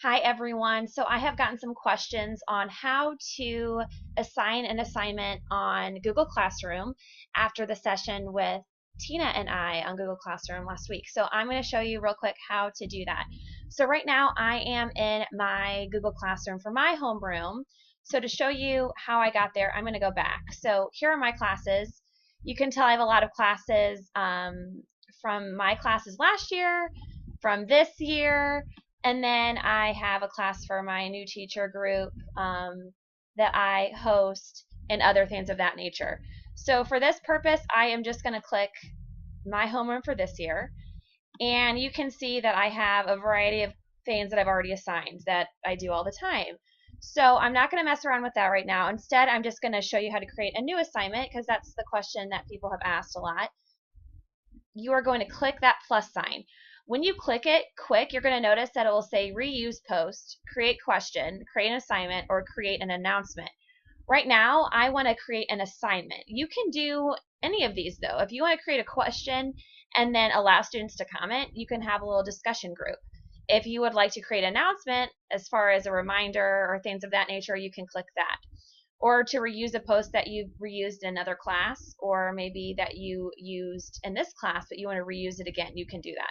Hi everyone. So I have gotten some questions on how to assign an assignment on Google Classroom after the session with Tina and I on Google Classroom last week. So I'm going to show you real quick how to do that. So right now I am in my Google Classroom for my homeroom. So to show you how I got there, I'm going to go back. So here are my classes. You can tell I have a lot of classes from my classes last year, from this year, and then I have a class for my new teacher group that I host and other things of that nature. So for this purpose, I am just going to click my homeroom for this year. And you can see that I have a variety of things that I've already assigned that I do all the time. So I'm not going to mess around with that right now. Instead, I'm just going to show you how to create a new assignment because that's the question that people have asked a lot. You are going to click that plus sign. When you click it quick, you're going to notice that it will say reuse post, create question, create an assignment, or create an announcement. Right now, I want to create an assignment. You can do any of these though. If you want to create a question and then allow students to comment, you can have a little discussion group. If you would like to create an announcement as far as a reminder or things of that nature, you can click that. Or to reuse a post that you've reused in another class, or maybe that you used in this class but you want to reuse it again, you can do that.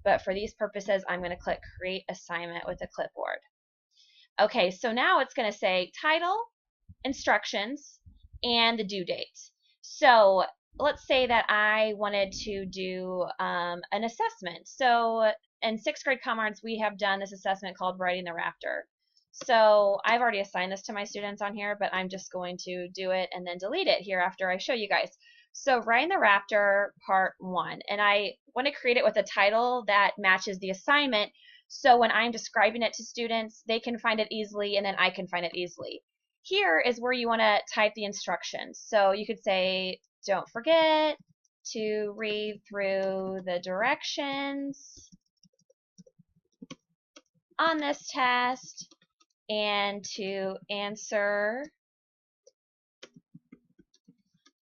But for these purposes, I'm going to click create assignment with a clipboard. Okay, so now it's going to say title, instructions, and the due date. So let's say that I wanted to do an assessment. So in 6th grade Common Arts, we have done this assessment called Writing the Raptor. So I've already assigned this to my students on here, but I'm just going to do it and then delete it here after I show you guys. So Writing the Raptor part 1, and I want to create it with a title that matches the assignment, so when I'm describing it to students, they can find it easily and then I can find it easily. Here is where you want to type the instructions. So you could say, don't forget to read through the directions on this test and to answer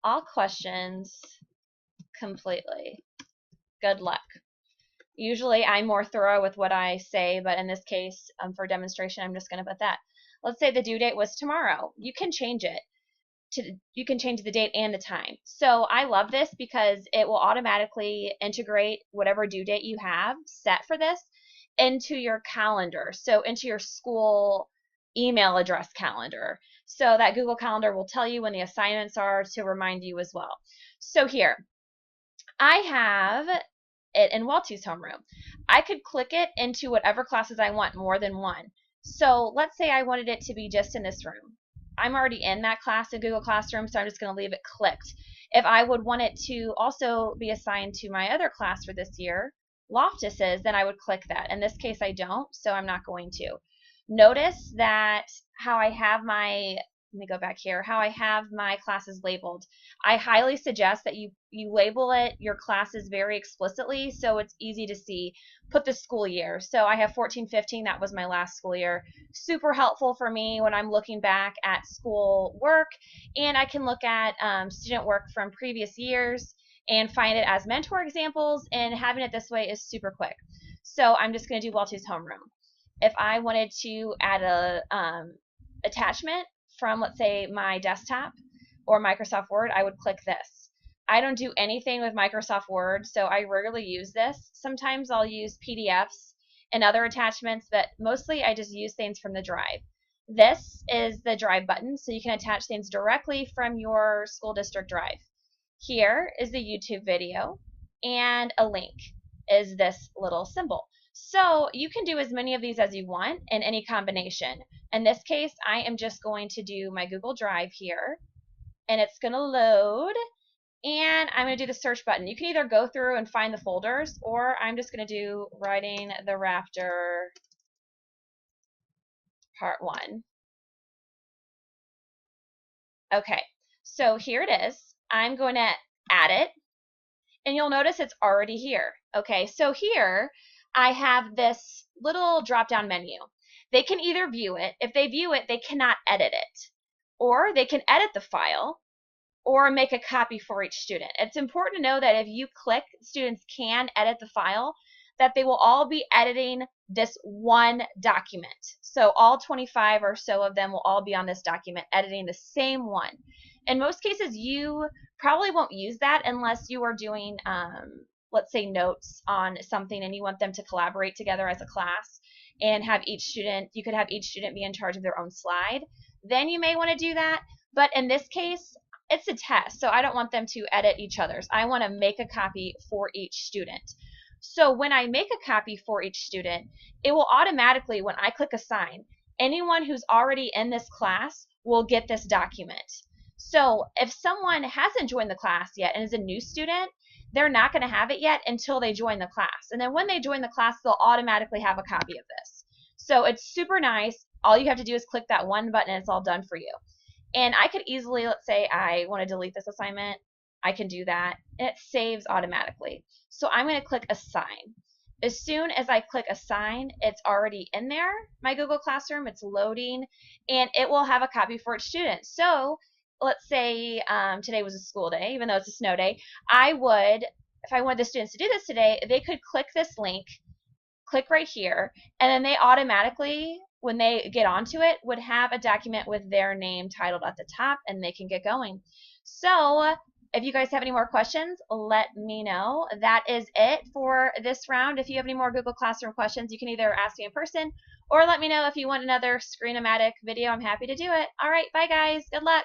all questions completely. Good luck. Usually I'm more thorough with what I say, but in this case, for demonstration, I'm just going to put that. Let's say the due date was tomorrow. You can change it. You can change the date and the time. So I love this because it will automatically integrate whatever due date you have set for this into your calendar. So into your school email address calendar. So that Google Calendar will tell you when the assignments are to remind you as well. So here, I have it in Waltu's homeroom. I could click it into whatever classes I want, more than one. So let's say I wanted it to be just in this room. I'm already in that class in Google Classroom, so I'm just going to leave it clicked. If I would want it to also be assigned to my other class for this year, Loftus's, then I would click that. In this case, I don't, so I'm not going to. Notice that how I have my, let me go back here, how I have my classes labeled. I highly suggest that you label your classes very explicitly so it's easy to see. Put the school year. So I have 14-15, that was my last school year. Super helpful for me when I'm looking back at school work, and I can look at student work from previous years and find it as mentor examples, and having it this way is super quick. So I'm just going to do Waltu's homeroom. If I wanted to add a attachment from, let's say, my desktop or Microsoft Word, I would click this. I don't do anything with Microsoft Word, so I rarely use this. Sometimes I'll use PDFs and other attachments, but mostly I just use things from the Drive. This is the Drive button, so you can attach things directly from your school district Drive. Here is the YouTube video, and a link is this little symbol. So you can do as many of these as you want in any combination. In this case, I am just going to do my Google Drive here, and it's going to load, and I'm going to do the search button. You can either go through and find the folders, or I'm just going to do Writing the Raptor Part 1. Okay, so here it is. I'm going to add it, and you'll notice it's already here. Okay, so here I have this little drop-down menu. They can either view it. If they view it, they cannot edit it. Or they can edit the file or make a copy for each student. It's important to know that if you click, students can edit the file. that they will all be editing this one document. So all 25 or so of them will all be on this document editing the same one. In most cases, you probably won't use that unless you are doing, let's say, notes on something and you want them to collaborate together as a class and have each student, you could have each student be in charge of their own slide. Then you may want to do that. But in this case, it's a test, so I don't want them to edit each other's. I want to make a copy for each student. So when I make a copy for each student, it will automatically, when I click assign, anyone who's already in this class will get this document. So if someone hasn't joined the class yet and is a new student, they're not going to have it yet until they join the class. And then when they join the class, they'll automatically have a copy of this. So it's super nice. All you have to do is click that one button and it's all done for you. And I could easily, let's say I want to delete this assignment. I can do that, and it saves automatically. So I'm going to click assign. As soon as I click assign, it's already in there, my Google Classroom. It's loading, and it will have a copy for each student. So let's say today was a school day, even though it's a snow day. I would, if I wanted the students to do this today, they could click this link, click right here, and then they automatically, when they get onto it, would have a document with their name titled at the top, and they can get going. So if you guys have any more questions, let me know. That is it for this round. If you have any more Google Classroom questions, you can either ask me in person or let me know if you want another Screen-O-Matic video. I'm happy to do it. All right, bye guys. Good luck.